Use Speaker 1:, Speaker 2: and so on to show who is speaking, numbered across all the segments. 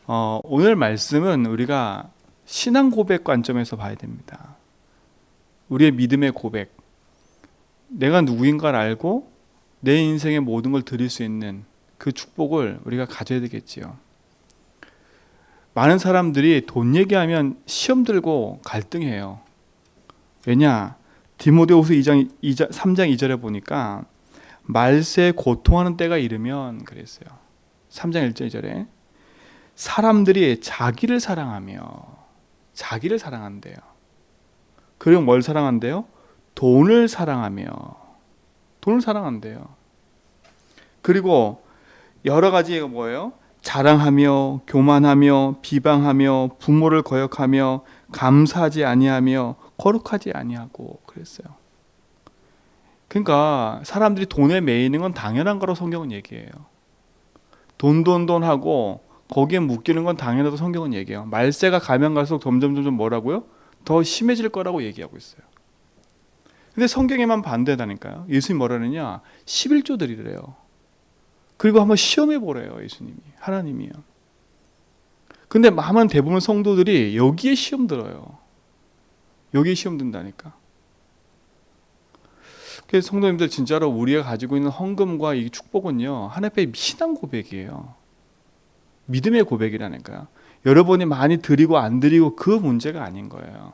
Speaker 1: 오늘 말씀은 우리가 신앙 고백 관점에서 봐야 됩니다. 우리의 믿음의 고백. 내가 누구인가를 알고 내 인생의 모든 걸 드릴 수 있는 그 축복을 우리가 가져야 되겠지요. 많은 사람들이 돈 얘기하면 시험 들고 갈등해요. 왜냐? 디모데후서 3장 2절에 보니까 말세에 고통하는 때가 이르면 그랬어요. 3장 1절 2절에 사람들이 자기를 사랑한대요. 그리고 뭘 사랑한대요? 돈을 사랑한대요. 그리고 여러 가지가 뭐예요? 자랑하며 교만하며 비방하며 부모를 거역하며 감사하지 아니하며 거룩하지 아니하고 그랬어요. 그러니까 사람들이 돈에 매이는 건 당연한 거로 성경은 얘기해요. 돈 하고 거기에 묶이는 건 당연하다고 성경은 얘기해요. 말세가 가면 갈수록 점점 뭐라고요? 더 심해질 거라고 얘기하고 있어요. 근데 성경에만 반대다니까요. 예수님이 뭐라느냐? 11조 드리래요. 그리고 한번 시험해 보래요. 예수님이. 하나님이요. 근데 많은 대부분 성도들이 여기에 시험 들어요. 여기에 시험 든다니까. 그래서 성도님들 진짜로 우리가 가지고 있는 헌금과 이 축복은요. 하나님 앞에 신앙 고백이에요. 믿음의 고백이라니까요. 여러분이 많이 드리고 안 드리고 그 문제가 아닌 거예요.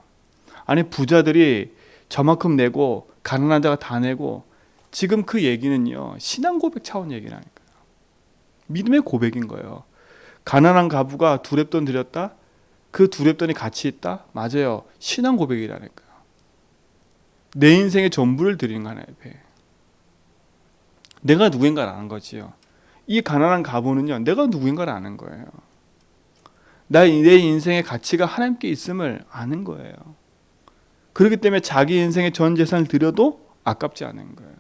Speaker 1: 아니 부자들이 저만큼 내고 가난한 자가 다 내고 지금 그 얘기는요. 신앙 고백 차원 얘기라니까요. 믿음의 고백인 거예요. 가난한 가부가 두렙돈 드렸다? 그 두렙돈이 가치 있다? 맞아요. 신앙 고백이라니까요. 내 인생의 전부를 드리는 거 하나의 배. 내가 누구인가를 아는 거지요. 이 가난한 가부는요. 내가 누구인가를 아는 거예요. 내 인생의 가치가 하나님께 있음을 아는 거예요. 그렇기 때문에 자기 인생의 전 재산을 드려도 아깝지 않은 거예요.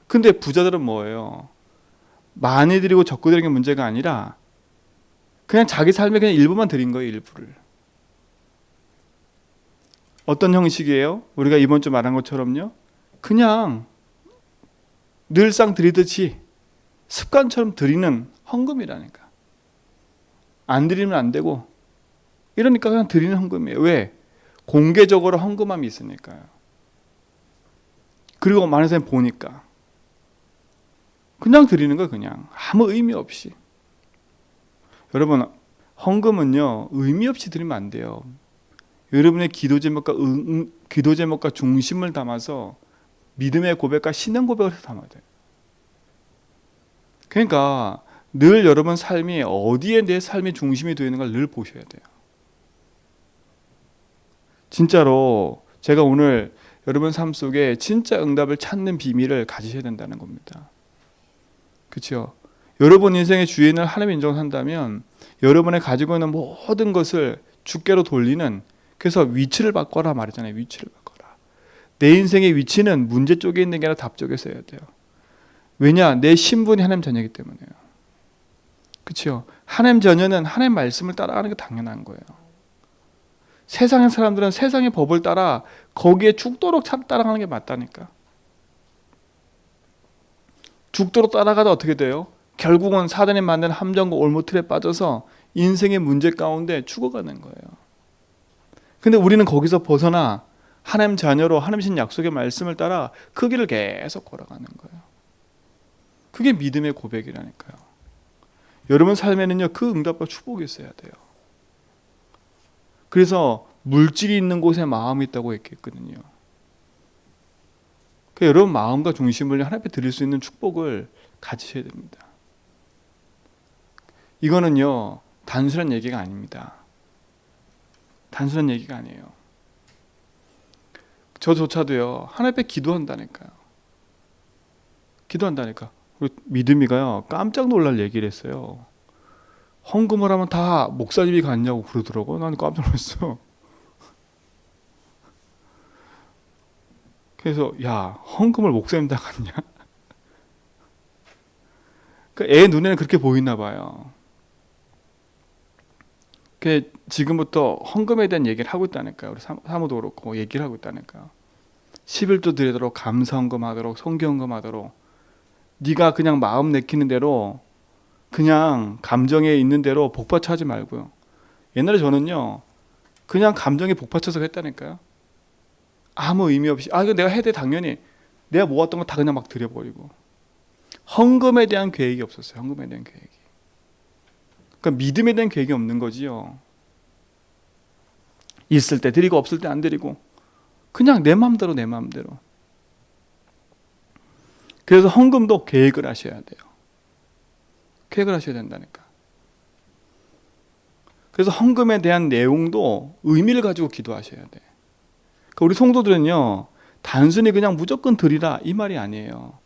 Speaker 1: 근데 부자들은 뭐예요? 많이 드리고 적고 드리는 게 문제가 아니라 그냥 자기 삶의 그냥 일부만 드린 거예요. 일부를. 어떤 형식이에요? 우리가 이번 주 말한 것처럼요. 그냥 늘상 드리듯이 습관처럼 드리는 헌금이라니까. 안 드리면 안 되고 이러니까 그냥 드리는 헌금이에요. 왜? 공개적으로 헌금함이 있으니까요. 그리고 많은 사람이 보니까 그냥 드리는 거예요. 그냥 아무 의미 없이. 여러분 헌금은요 의미 없이 드리면 안 돼요. 여러분의 기도 제목과 중심을 담아서 믿음의 고백과 신앙 고백을 해서 담아야 돼요. 그러니까 늘 여러분 삶이 어디에 내 삶의 중심이 되어 있는가 늘 보셔야 돼요. 진짜로 제가 오늘 여러분 삶 속에 진짜 응답을 찾는 비밀을 가지셔야 된다는 겁니다. 그렇죠? 여러분 인생의 주인을 하나님 인정한다면 여러분의 가지고 있는 모든 것을 주께로 돌리는 그래서 위치를 바꿔라 말이잖아요. 위치를 바꿔라. 내 인생의 위치는 문제 쪽에 있는 게 아니라 답 쪽에 있어야 돼요. 왜냐? 내 신분이 하나님 자녀이기 때문에요. 그렇죠? 하나님 자녀는 하나님 말씀을 따라가는 게 당연한 거예요. 세상의 사람들은 세상의 법을 따라 거기에 죽도록 따라가는 게 맞다니까. 죽도록 따라가다 어떻게 돼요? 결국은 사단이 만든 함정과 올무틀에 빠져서 인생의 문제 가운데 죽어가는 거예요. 근데 우리는 거기서 벗어나 하나님 자녀로 하나님 신 약속의 말씀을 따라 그 길을 계속 걸어가는 거예요. 그게 믿음의 고백이라니까요. 여러분 삶에는요 그 응답과 축복이 있어야 돼요. 그래서 물질이 있는 곳에 마음이 있다고 얘기했거든요. 그러니까 여러분 마음과 중심을 하나님 앞에 드릴 수 있는 축복을 가지셔야 됩니다. 이거는요 단순한 얘기가 아닙니다. 단순한 얘기가 아니에요. 저조차도요 하나님 앞에 기도한다니까요. 우리 믿음이가요 깜짝 놀랄 얘기를 했어요. 헌금을 하면 다 목사님이 갔냐고 그러더라고. 나는 깜짝 놀랐어. 그래서 야 헌금을 목사님 다 갔냐? 그러니까 애 눈에는 그렇게 보이나 봐요. 지금부터 헌금에 대한 얘기를 하고 있다니까요. 우리 사모도 그렇고 얘기를 하고 있다니까요. 11조 드리도록 감사 헌금하도록 성경 헌금하도록 네가 그냥 마음 내키는 대로 그냥 감정에 있는 대로 복받쳐하지 말고요. 옛날에 저는요, 그냥 감정에 복받쳐서 했다니까요. 아무 의미 없이 이거 내가 해야 돼 당연히. 내가 모았던 거 다 그냥 막 들여버리고. 헌금에 대한 계획이 없었어요. 헌금에 대한 계획이. 그러니까 믿음에 대한 계획이 없는 거지요. 있을 때 드리고 없을 때 안 드리고 그냥 내 마음대로. 그래서 헌금도 계획을 하셔야 돼요. 계획을 하셔야 된다니까. 그래서 헌금에 대한 내용도 의미를 가지고 기도하셔야 돼. 그러니까 우리 성도들은요, 단순히 그냥 무조건 드리라 이 말이 아니에요.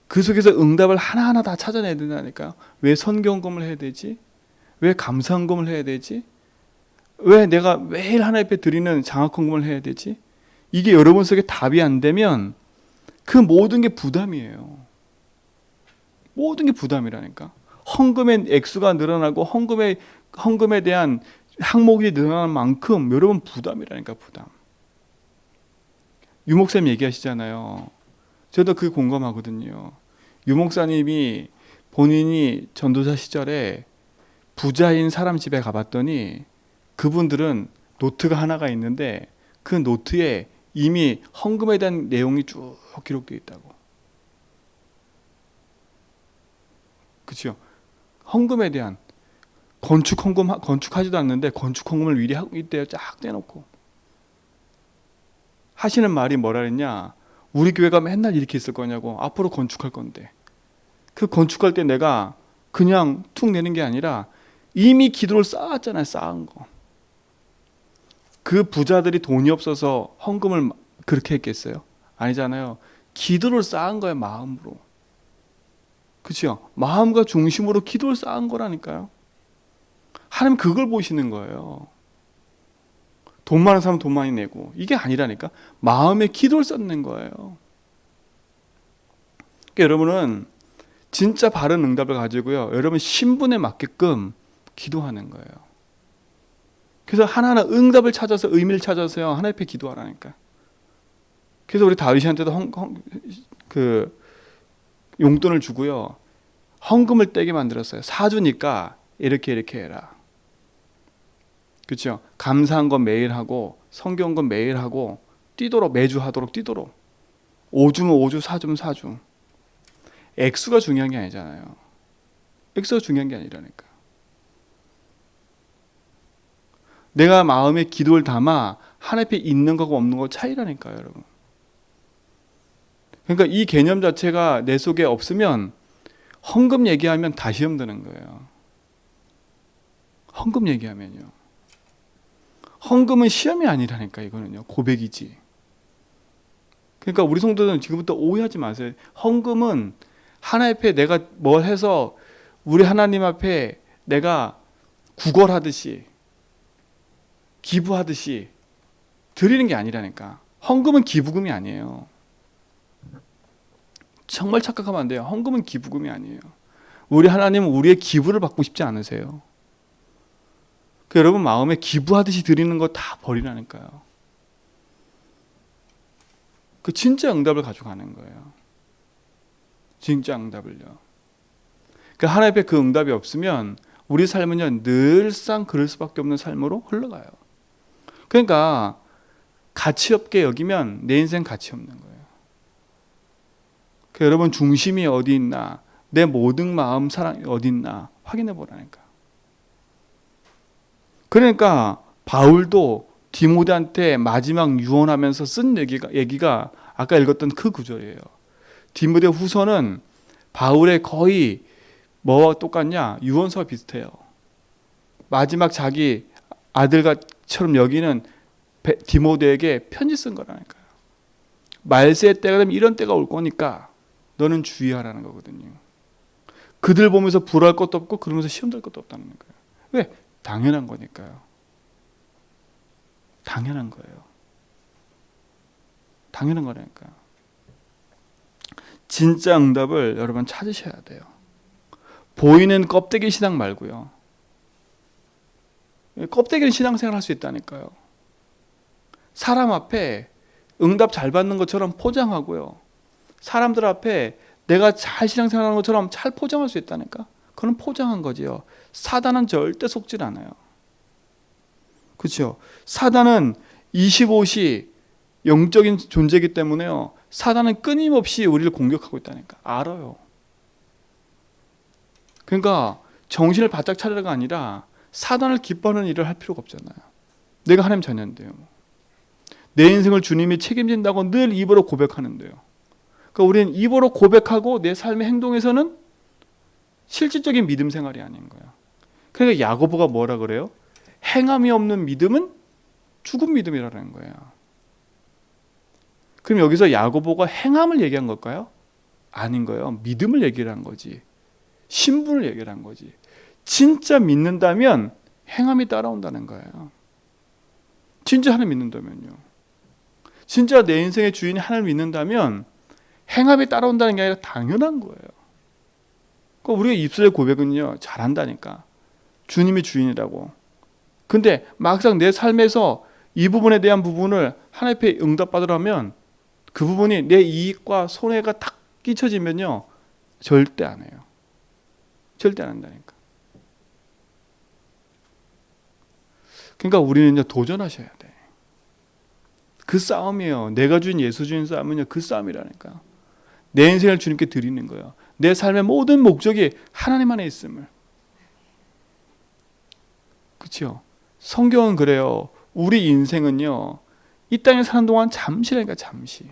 Speaker 1: 그 속에서 응답을 하나하나 다 찾아내야 된다니까요. 왜 선경금을 해야 되지? 왜 감사헌금을 해야 되지? 왜 내가 매일 하나님 앞에 드리는 장학헌금을 해야 되지? 이게 여러분 속에 답이 안 되면 그 모든 게 부담이에요. 모든 게 부담이라니까. 헌금의 액수가 늘어나고 헌금에 대한 항목이 늘어나는 만큼 여러분 부담이라니까, 부담. 유목사님 얘기하시잖아요. 저도 그 공감하거든요. 유목사님이 본인이 전도사 시절에 부자인 사람 집에 가봤더니 그분들은 노트가 하나가 있는데 그 노트에 이미 헌금에 대한 내용이 쭉 기록되어 있다고. 그렇죠? 헌금에 대한 건축하지도 않는데 건축 헌금을 미리 하고 있대요. 쫙 떼놓고. 하시는 말이 뭐라 그랬냐? 우리 교회가 맨날 이렇게 있을 거냐고. 앞으로 건축할 건데. 그 건축할 때 내가 그냥 툭 내는 게 아니라 이미 기도를 쌓았잖아요. 쌓은 거. 그 부자들이 돈이 없어서 헌금을 그렇게 했겠어요? 아니잖아요. 기도를 쌓은 거예요. 마음으로. 그렇죠? 마음과 중심으로 기도를 쌓은 거라니까요. 하나님 그걸 보시는 거예요. 돈 많은 사람은 돈 많이 내고 이게 아니라니까. 마음에 기도를 쌓는 거예요. 그러니까 여러분은 진짜 바른 응답을 가지고요, 여러분 신분에 맞게끔 기도하는 거예요. 그래서 하나하나 응답을 찾아서 의미를 찾아서요 하나님 앞에 기도하라니까. 그래서 우리 다윗한테도 그 용돈을 주고요, 헌금을 떼게 만들었어요. 사주니까 이렇게 해라. 그렇죠? 감사한 건 매일 하고 성경건 매일 하고 뛰도록 매주 하도록 뛰도록. 5주면 5주, 4주면 4주. 액수가 중요한 게 아니잖아요. 액수가 중요한 게 아니라니까. 내가 마음에 기도를 담아 하나님 앞에 있는 거고 없는 거 차이라니까요, 여러분. 그러니까 이 개념 자체가 내 속에 없으면 헌금 얘기하면 다 시험 드는 거예요. 헌금 얘기하면요. 헌금은 시험이 아니라니까. 이거는요, 고백이지. 그러니까 우리 성도들은 지금부터 오해하지 마세요. 헌금은 하나님 앞에 내가 뭘 해서 우리 하나님 앞에 내가 구걸하듯이 기부하듯이 드리는 게 아니라니까. 헌금은 기부금이 아니에요. 정말 착각하면 안 돼요. 헌금은 기부금이 아니에요. 우리 하나님은 우리의 기부를 받고 싶지 않으세요. 여러분 마음에 기부하듯이 드리는 거 다 버리라니까요. 그 진짜 응답을 가져가는 거예요. 진짜 응답을요. 하나님 앞에 그 응답이 없으면 우리 삶은요 늘상 그럴 수밖에 없는 삶으로 흘러가요. 그러니까 가치 없게 여기면 내 인생 가치 없는 거예요. 여러분 중심이 어디 있나, 내 모든 마음 사랑이 어디 있나 확인해 보라니까. 그러니까 바울도 디모데한테 마지막 유언하면서 쓴 얘기가 아까 읽었던 그 구절이에요. 디모데 후서는 바울의 거의 뭐와 똑같냐? 유언서와 비슷해요. 마지막 자기 아들처럼 여기는 디모데에게 편지 쓴 거라니까요. 말세의 때가 되면 이런 때가 올 거니까 너는 주의하라는 거거든요. 그들 보면서 불할 것도 없고 그러면서 시험될 것도 없다는 거예요. 왜? 당연한 거니까요. 당연한 거예요. 당연한 거라니까요. 진짜 응답을 여러분 찾으셔야 돼요. 보이는 껍데기 신앙 말고요. 껍데기는 신앙생활 할 수 있다니까요. 사람 앞에 응답 잘 받는 것처럼 포장하고요. 사람들 앞에 내가 잘 신앙생활하는 것처럼 잘 포장할 수 있다니까. 그건 포장한 거지요. 사단은 절대 속질 않아요. 그렇죠? 사단은 25시 영적인 존재이기 때문에요. 사단은 끊임없이 우리를 공격하고 있다니까. 알아요. 그러니까 정신을 바짝 차리라가 아니라 사단을 기뻐하는 일을 할 필요가 없잖아요. 내가 하나님 자녀인데요. 내 인생을 주님이 책임진다고 늘 입으로 고백하는데요. 그러니까 우리는 입으로 고백하고 내 삶의 행동에서는 실질적인 믿음 생활이 아닌 거예요. 그러니까 야고보가 뭐라 그래요? 행함이 없는 믿음은 죽은 믿음이라는 거예요. 그럼 여기서 야고보가 행함을 얘기한 걸까요? 아닌 거예요. 믿음을 얘기한 거지. 신분을 얘기한 거지. 진짜 믿는다면 행함이 따라온다는 거예요. 진짜 하나님 믿는다면요. 진짜 내 인생의 주인이 하나님을 믿는다면 행함이 따라온다는 게 아니라 당연한 거예요. 그러니까 우리가 입술의 고백은요, 잘한다니까. 주님이 주인이라고. 근데 막상 내 삶에서 이 부분에 대한 부분을 하나님 앞에 응답받으려면 그 부분이 내 이익과 손해가 탁 끼쳐지면요, 절대 안 해요. 절대 안 한다니까. 그러니까 우리는 도전하셔야 돼. 그 싸움이에요. 내가 주인 예수 주인 싸움은요, 그 싸움이라니까. 내 인생을 주님께 드리는 거예요. 내 삶의 모든 목적이 하나님 안에 있음을. 그렇죠? 성경은 그래요. 우리 인생은요, 이 땅에 사는 동안 잠시라니까, 잠시.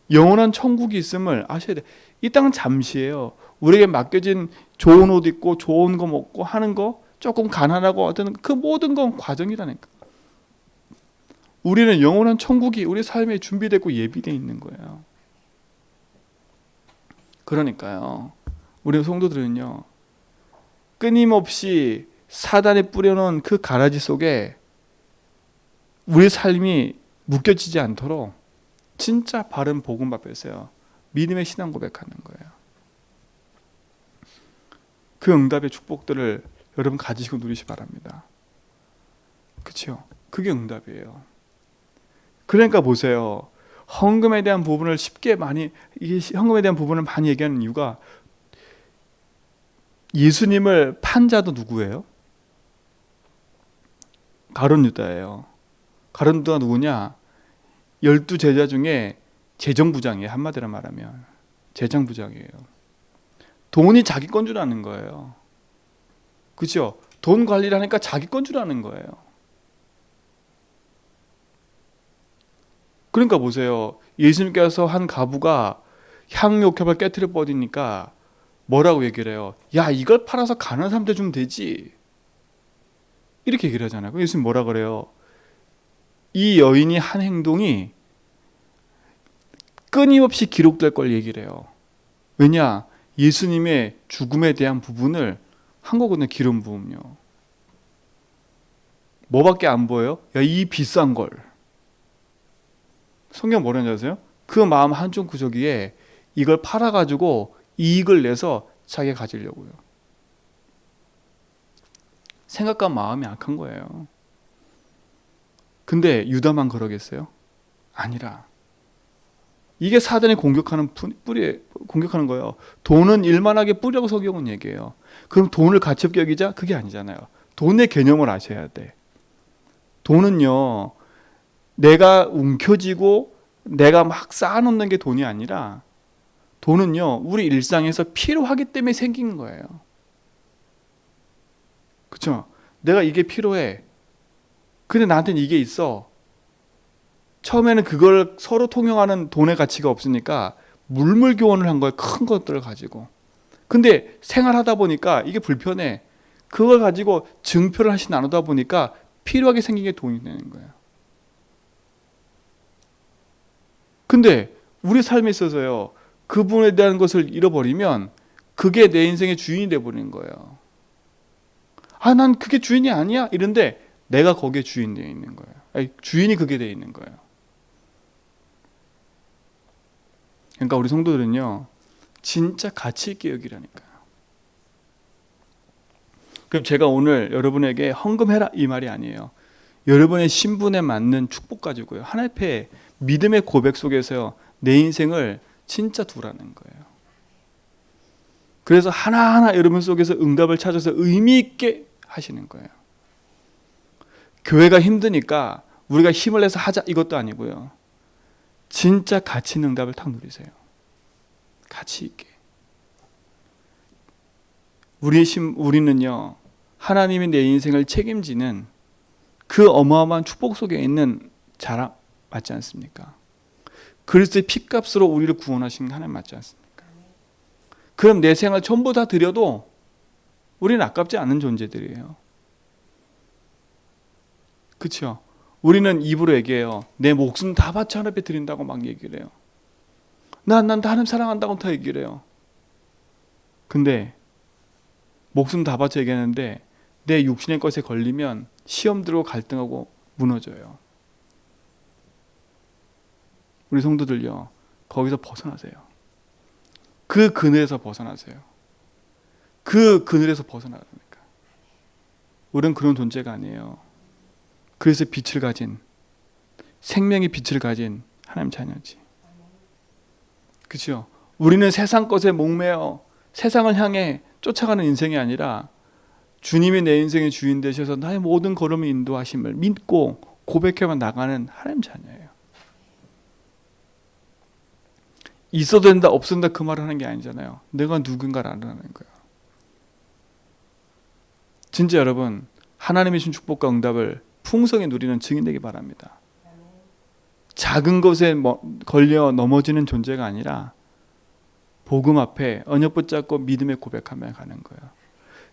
Speaker 1: 영원한 천국이 있음을 아셔야 돼. 이 땅은 잠시예요. 우리에게 맡겨진 좋은 옷 입고 좋은 거 먹고 하는 거, 조금 가난하고 어떤 그 모든 건 과정이라니까. 우리는 영원한 천국이 우리 삶에 준비되고 예비되어 있는 거예요. 그러니까요, 우리 성도들은요, 끊임없이 사단이 뿌려놓은 그 가라지 속에 우리 삶이 묶여지지 않도록 진짜 바른 복음 앞에서요, 믿음의 신앙 고백하는 거예요. 그 응답의 축복들을 여러분 가지시고 누리시 바랍니다. 그렇죠? 그게 응답이에요. 그러니까 보세요. 헌금에 대한 부분을 헌금에 대한 부분을 많이 얘기하는 이유가, 예수님을 판 자도 누구예요? 가룟 유다예요. 가룟 유다가 누구냐? 12제자 중에 재정부장이에요. 한마디로 말하면 재정부장이에요. 돈이 자기 건 줄 아는 거예요. 그렇죠? 돈 관리를 하니까 자기 건 줄 아는 거예요. 그러니까 보세요. 예수님께서 한 가부가 향유옥합을 깨트려 버리니까 뭐라고 얘기를 해요? 야, 이걸 팔아서 가난한 사람한테 주면 되지. 이렇게 얘기를 하잖아요. 예수님 뭐라 그래요? 이 여인이 한 행동이 끊임없이 기록될 걸 얘기를 해요. 왜냐? 예수님의 죽음에 대한 부분을 한 거거든요. 기름 부음요. 뭐밖에 안 보여요? 야, 이 비싼 걸. 성경 뭐라는지 아세요? 그 마음 한쪽 구석기에 이걸 팔아가지고 이익을 내서 자기가 가지려고요. 생각과 마음이 악한 거예요. 근데 유다만 그러겠어요? 아니라. 이게 사단이 공격하는 거예요. 돈은 일만하게 뿌리라고 성경은 얘기해요. 그럼 돈을 가치 없게 여기자? 그게 아니잖아요. 돈의 개념을 아셔야 돼. 돈은요, 내가 움켜쥐고 내가 막 쌓아놓는 게 돈이 아니라, 돈은요, 우리 일상에서 필요하기 때문에 생긴 거예요. 그렇죠? 내가 이게 필요해. 근데 나한테는 이게 있어. 처음에는 그걸 서로 통용하는 돈의 가치가 없으니까 물물 교환을 한 거예요. 큰 것들을 가지고. 근데 생활하다 보니까 이게 불편해. 그걸 가지고 증표를 하나씩 나누다 보니까 필요하게 생긴 게 돈이 되는 거예요. 근데 우리 삶에 있어서요, 그 부분에 대한 것을 잃어버리면 그게 내 인생의 주인이 돼버리는 거예요. 아, 난 그게 주인이 아니야. 이런데 내가 거기에 주인 되어 있는 거예요. 아니, 주인이 그게 되어 있는 거예요. 그러니까 우리 성도들은요, 진짜 가치 있게 여기라니까요. 그럼 제가 오늘 여러분에게 헌금해라 이 말이 아니에요. 여러분의 신분에 맞는 축복 가지고요, 하나님 앞에 믿음의 고백 속에서요, 내 인생을 진짜 두라는 거예요. 그래서 하나하나 여러분 속에서 응답을 찾아서 의미 있게 하시는 거예요. 교회가 힘드니까 우리가 힘을 내서 하자 이것도 아니고요. 진짜 가치 있는 응답을 탁 누리세요. 가치 있게. 우리는요, 하나님이 내 인생을 책임지는 그 어마어마한 축복 속에 있는 자라 맞지 않습니까? 그리스도의 피값으로 우리를 구원하신 하나님 맞지 않습니까? 그럼 내 생활 전부 다 드려도 우리는 아깝지 않은 존재들이에요. 그렇죠? 우리는 입으로 얘기해요. 내 목숨 다 바쳐 하나님 앞에 드린다고 막 얘기를 해요. 난 하나님 사랑한다고 다 얘기를 해요. 근데 목숨 다 바쳐 얘기하는데 내 육신의 것에 걸리면 시험 들고 갈등하고 무너져요. 우리 성도들요, 거기서 벗어나세요. 그 그늘에서 벗어나세요. 그 그늘에서 벗어나니까. 우리는 그런 존재가 아니에요. 그래서 빛을 가진, 생명의 빛을 가진 하나님 자녀지. 그렇죠? 우리는 세상 것에 목매어 세상을 향해 쫓아가는 인생이 아니라 주님이 내 인생의 주인 되셔서 나의 모든 걸음을 인도하심을 믿고 고백해만 나가는 하나님 자녀예요. 있어도 된다 없어도 된다 그 말을 하는 게 아니잖아요. 내가 누군가를 알아내는 거예요. 진짜 여러분, 하나님의 준 축복과 응답을 풍성히 누리는 증인 되기 바랍니다. 작은 것에 걸려 넘어지는 존재가 아니라 복음 앞에 언약 붙잡고 믿음의 고백하며 가는 거예요.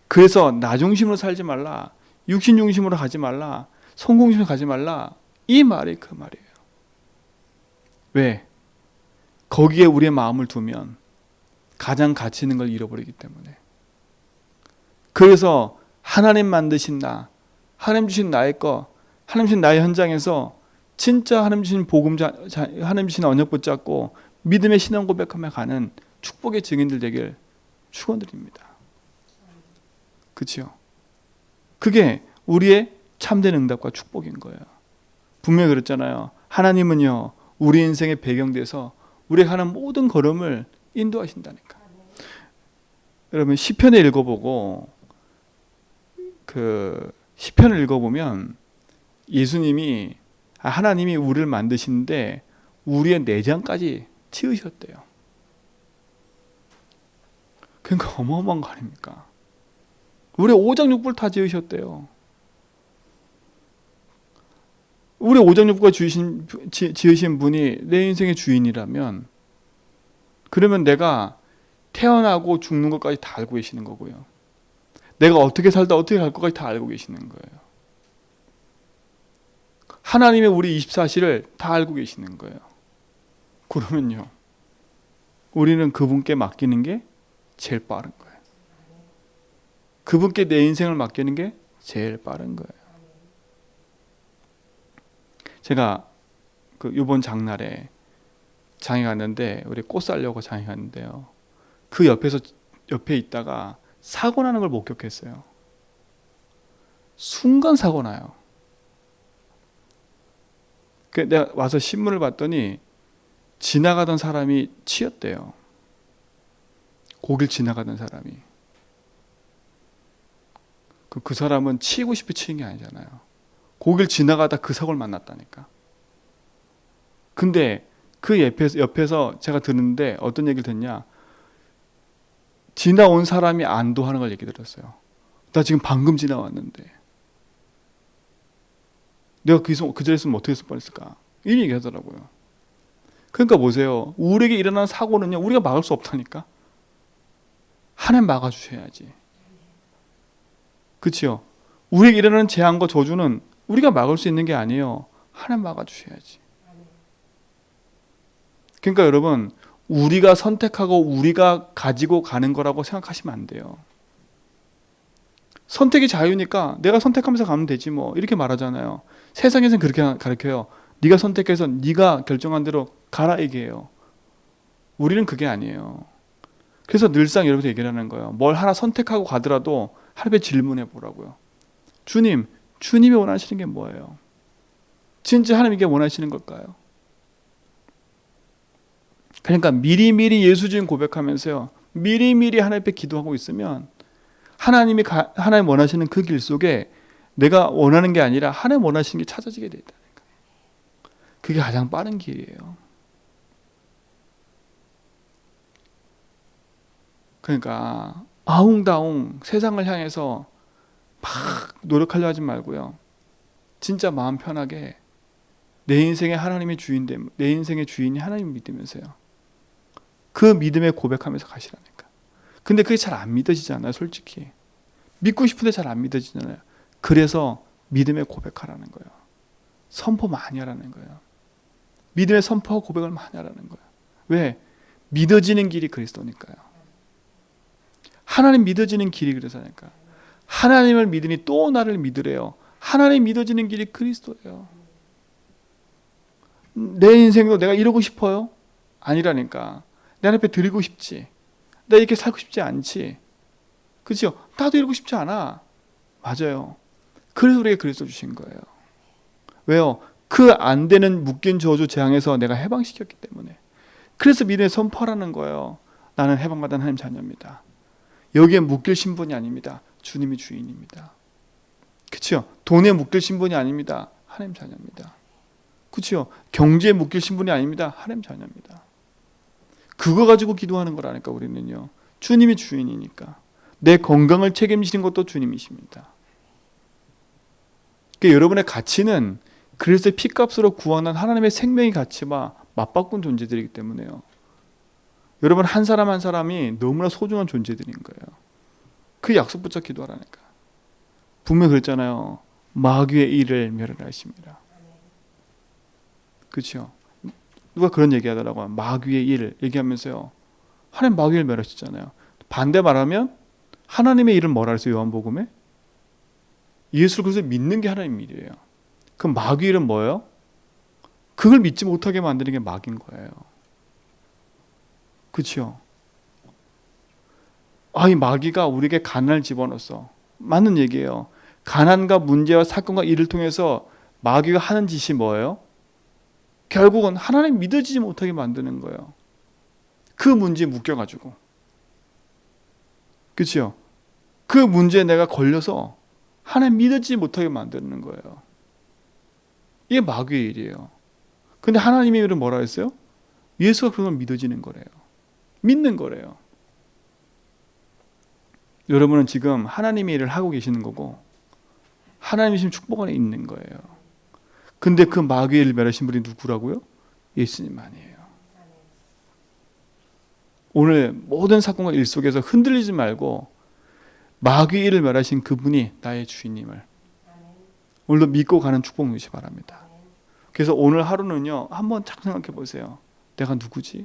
Speaker 1: 그래서 나 중심으로 살지 말라, 육신 중심으로 가지 말라, 성공 중심으로 가지 말라, 이 말이 그 말이에요. 왜? 거기에 우리의 마음을 두면 가장 가치 있는 걸 잃어버리기 때문에. 그래서 하나님 만드신 나, 하나님 주신 나의 거, 하나님 주신 나의 현장에서 진짜 하나님 주신 복음, 하나님 주신 언약 붙잡고 믿음의 신앙 고백하며 가는 축복의 증인들 되길 축원드립니다. 그렇죠? 그게 우리의 참된 응답과 축복인 거예요. 분명히 그랬잖아요. 하나님은요, 우리 인생의 배경돼서 우리가 하는 모든 걸음을 인도하신다니까. 여러분 시편을 읽어보고 그 시편을 읽어보면 예수님이 하나님이 우리를 만드시는데 우리의 내장까지 지으셨대요. 그러니까 어마어마한 거 아닙니까? 우리 오장육부를 다 지으셨대요. 우리 오장육부가 지으신 분이 내 인생의 주인이라면, 그러면 내가 태어나고 죽는 것까지 다 알고 계시는 거고요. 내가 어떻게 살다 어떻게 갈 것까지 다 알고 계시는 거예요. 하나님의 우리 24시를 다 알고 계시는 거예요. 그러면요, 우리는 그분께 맡기는 게 제일 빠른 거예요. 그분께 내 인생을 맡기는 게 제일 빠른 거예요. 제가 이번 장날에 장에 갔는데, 우리 꽃 사려고 장에 갔는데요, 그 옆에 있다가 사고 나는 걸 목격했어요. 순간 사고 나요. 내가 와서 신문을 봤더니 지나가던 사람이 치였대요. 거길 지나가던 사람이. 그 사람은 치이고 싶어 치인 게 아니잖아요. 거길 지나가다 그 사고를 만났다니까. 근데 그 옆에서 제가 듣는데 어떤 얘기를 듣냐, 지나온 사람이 안도하는 걸 얘기 들었어요. 나 지금 방금 지나왔는데 내가 그 자리에 있으면 어떻게 했을 뻔했을까, 이런 얘기 하더라고요. 그러니까 보세요, 우리에게 일어나는 사고는요, 우리가 막을 수 없다니까. 하나님 막아주셔야지. 그렇죠? 우리에게 일어나는 재앙과 저주는 우리가 막을 수 있는 게 아니에요. 하나님 막아주셔야지. 그러니까 여러분, 우리가 선택하고 우리가 가지고 가는 거라고 생각하시면 안 돼요. 선택이 자유니까 내가 선택하면서 가면 되지 뭐, 이렇게 말하잖아요. 세상에서는 그렇게 가르쳐요. 네가 선택해서 네가 결정한 대로 가라 얘기해요. 우리는 그게 아니에요. 그래서 늘상 여러분들 얘기를 하는 거예요. 뭘 하나 선택하고 가더라도 하루에 질문해 보라고요. 주님이 원하시는 게 뭐예요? 진짜 하나님께 원하시는 걸까요? 그러니까 미리미리 예수 주인 고백하면서요, 미리미리 하나님 앞에 기도하고 있으면 하나님 원하시는 그 길 속에 내가 원하는 게 아니라 하나님 원하시는 게 찾아지게 돼 있다니까. 그게 가장 빠른 길이에요. 그러니까 아웅다웅 세상을 향해서 막 노력하려 하지 말고요. 진짜 마음 편하게 내 인생의 하나님의 내 인생의 주인이 하나님 믿으면서요. 그 믿음에 고백하면서 가시라니까. 근데 그게 잘 안 믿어지잖아요, 솔직히. 믿고 싶은데 잘 안 믿어지잖아요. 그래서 믿음에 고백하라는 거예요. 선포 많이 하라는 거예요. 믿음의 선포와 고백을 많이 하라는 거예요. 왜? 믿어지는 길이 그리스도니까요. 하나님 믿어지는 길이 그래서니까. 하나님을 믿으니 또 나를 믿으래요. 하나님 믿어지는 길이 그리스도예요. 내 인생도 내가 이러고 싶어요? 아니라니까. 내 앞에 드리고 싶지. 나 이렇게 살고 싶지 않지. 그렇죠? 나도 이러고 싶지 않아. 맞아요. 그래서 우리에게 그리스도 주신 거예요. 왜요? 그 안 되는 묶인 저주 재앙에서 내가 해방시켰기 때문에. 그래서 믿음의 선포하라는 거예요. 나는 해방받은 하나님 자녀입니다. 여기에 묶일 신분이 아닙니다. 주님이 주인입니다. 그렇죠? 돈에 묶일 신분이 아닙니다. 하나님 자녀입니다. 그렇죠? 경제에 묶일 신분이 아닙니다. 하나님 자녀입니다. 그거 가지고 기도하는 거라니까 우리는요. 주님이 주인이니까. 내 건강을 책임지는 것도 주님이십니다. 그러니까 여러분의 가치는 그리스도의 피값으로 구원한 하나님의 생명의 가치와 맞바꾼 존재들이기 때문에요. 여러분 한 사람 한 사람이 너무나 소중한 존재들인 거예요. 그 약속 붙잡 기도하라니까. 분명히 그랬잖아요. 마귀의 일을 멸하십니다. 그렇죠? 누가 그런 얘기하더라고요. 마귀의 일 얘기하면서요. 하나님 마귀를 멸하시잖아요. 반대 말하면 하나님의 일은 뭐라 그랬어요? 요한복음에? 예수 그리스도를 믿는 게 하나님 일이에요. 그럼 마귀의 일은 뭐예요? 그걸 믿지 못하게 만드는 게 마귀인 거예요. 그렇죠? 이 마귀가 우리에게 가난을 집어넣었어. 맞는 얘기예요. 가난과 문제와 사건과 일을 통해서 마귀가 하는 짓이 뭐예요? 결국은 하나님 믿어지지 못하게 만드는 거예요. 그 문제에 묶여가지고. 그렇죠? 그 문제에 내가 걸려서 하나님 믿어지지 못하게 만드는 거예요. 이게 마귀의 일이에요. 근데 하나님의 일은 뭐라 했어요? 예수가 그런 걸 믿어지는 거래요. 믿는 거래요. 여러분은 지금 하나님의 일을 하고 계시는 거고 하나님이 지금 축복 안에 있는 거예요. 근데 그 마귀의 일을 멸하신 분이 누구라고요? 예수님만이에요. 오늘 모든 사건과 일 속에서 흔들리지 말고 마귀의 일을 멸하신 그분이 나의 주인님을 오늘도 믿고 가는 축복 누리시 바랍니다. 그래서 오늘 하루는요, 한번 잘 생각해 보세요. 내가 누구지?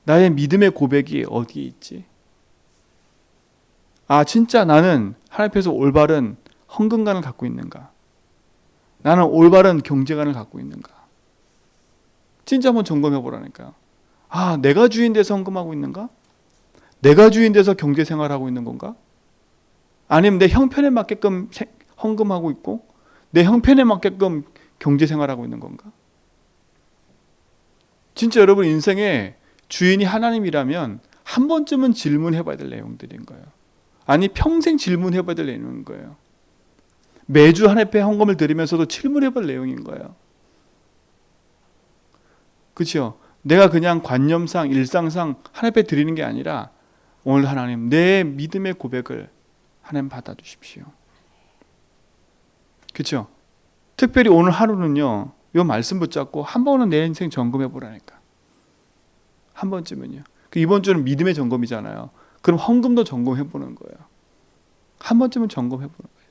Speaker 1: 나의 믿음의 고백이 어디에 있지? 진짜 나는 하나님 앞에서 올바른 헌금관을 갖고 있는가? 나는 올바른 경제관을 갖고 있는가? 진짜 한번 점검해 보라니까요. 내가 주인 돼서 헌금하고 있는가? 내가 주인 돼서 경제생활하고 있는 건가? 아니면 내 형편에 맞게끔 헌금하고 있고 내 형편에 맞게끔 경제생활하고 있는 건가? 진짜 여러분 인생에 주인이 하나님이라면 한 번쯤은 질문해 봐야 될 내용들인 거예요. 아니 평생 질문해 봐야 될 내용인 거예요. 매주 하나님 앞에 헌금을 드리면서도 질문해 볼 내용인 거예요. 그렇죠? 내가 그냥 관념상 일상상 하나님 앞에 드리는 게 아니라 오늘 하나님 내 믿음의 고백을 하나님 받아주십시오. 그렇죠? 특별히 오늘 하루는요. 이 말씀 붙잡고 한 번은 내 인생 점검해 보라니까. 한 번쯤은요. 이번 주는 믿음의 점검이잖아요. 그럼 헌금도 점검해 보는 거예요. 한 번쯤은 점검해 보는 거예요.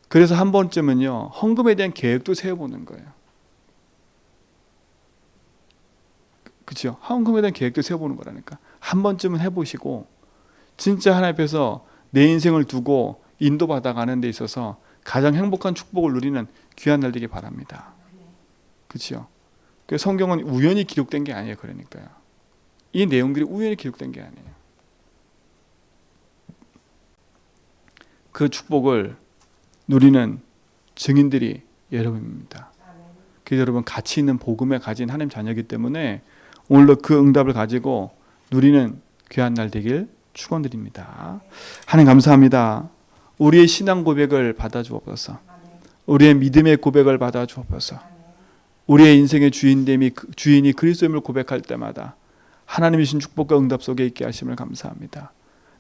Speaker 1: 그래서 한 번쯤은요. 헌금에 대한 계획도 세워보는 거예요. 그렇죠? 헌금에 대한 계획도 세워보는 거라니까. 한 번쯤은 해보시고 진짜 하나님 앞에서 내 인생을 두고 인도받아가는 데 있어서 가장 행복한 축복을 누리는 귀한 날 되길 바랍니다. 그렇죠? 그 성경은 우연히 기록된 게 아니에요. 그러니까요. 이 내용들이 우연히 기록된 게 아니에요. 그 축복을 누리는 증인들이 여러분입니다. 그래서 여러분 가치 있는 복음에 가진 하나님 자녀이기 때문에 오늘도 그 응답을 가지고 누리는 귀한 날 되길 축원드립니다. 하나님 감사합니다. 우리의 신앙 고백을 받아주옵소서. 우리의 믿음의 고백을 받아주옵소서. 우리의 인생의 주인이 그리스도임을 고백할 때마다 하나님이신 축복과 응답 속에 있게 하심을 감사합니다.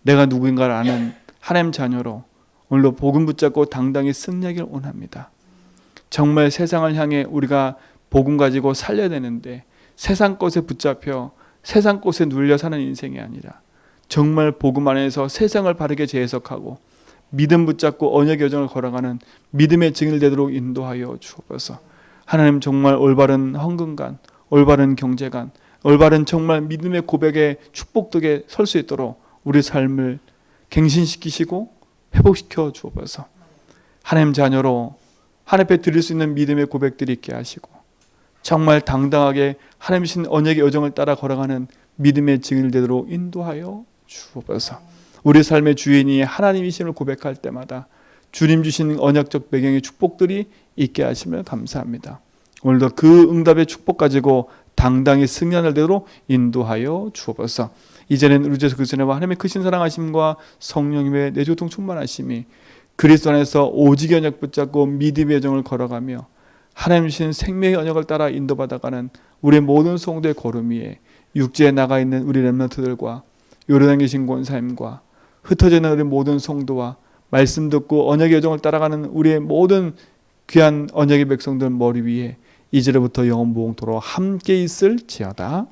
Speaker 1: 내가 누구인가를 아는 하나님 자녀로 오늘도 복음 붙잡고 당당히 승리하길 원합니다. 정말 세상을 향해 우리가 복음 가지고 살려야 되는데 세상 것에 붙잡혀 세상 것에 눌려 사는 인생이 아니라 정말 복음 안에서 세상을 바르게 재해석하고 믿음 붙잡고 언약의 여정을 걸어가는 믿음의 증인을 되도록 인도하여 주옵소서. 하나님 정말 올바른 헌금관, 올바른 경제관, 올바른 정말 믿음의 고백의 축복덕에 설 수 있도록 우리 삶을 갱신시키시고 회복시켜 주옵소서. 하나님 자녀로 하나님 앞에 드릴 수 있는 믿음의 고백들이 있게 하시고 정말 당당하게 하나님이신 언약의 여정을 따라 걸어가는 믿음의 증인을 되도록 인도하여 주옵소서. 우리 삶의 주인이 하나님이심을 고백할 때마다 주님 주신 언약적 배경의 축복들이 있게 하심을 감사합니다. 오늘도 그 응답의 축복 가지고 당당히 승리하는 대로 인도하여 주옵소서. 이제는 우리 주 예수 그리스도의 하나님의 크신 사랑하심과 성령님의 내조통 충만하심이 그리스도 안에서 오직 언약 붙잡고 믿음의 여정을 걸어가며 하나님 주신 생명의 언약을 따라 인도받아가는 우리의 모든 성도의 걸음 위에 육지에 나가 있는 우리 렘넌트들과 요르단 계신 권사님과 흩어져 있는 우리 모든 성도와 말씀 듣고 언약의 여정을 따라가는 우리의 모든 귀한 언약의 백성들 머리 위에 이제로부터 영원 무궁토록 함께 있을지어다.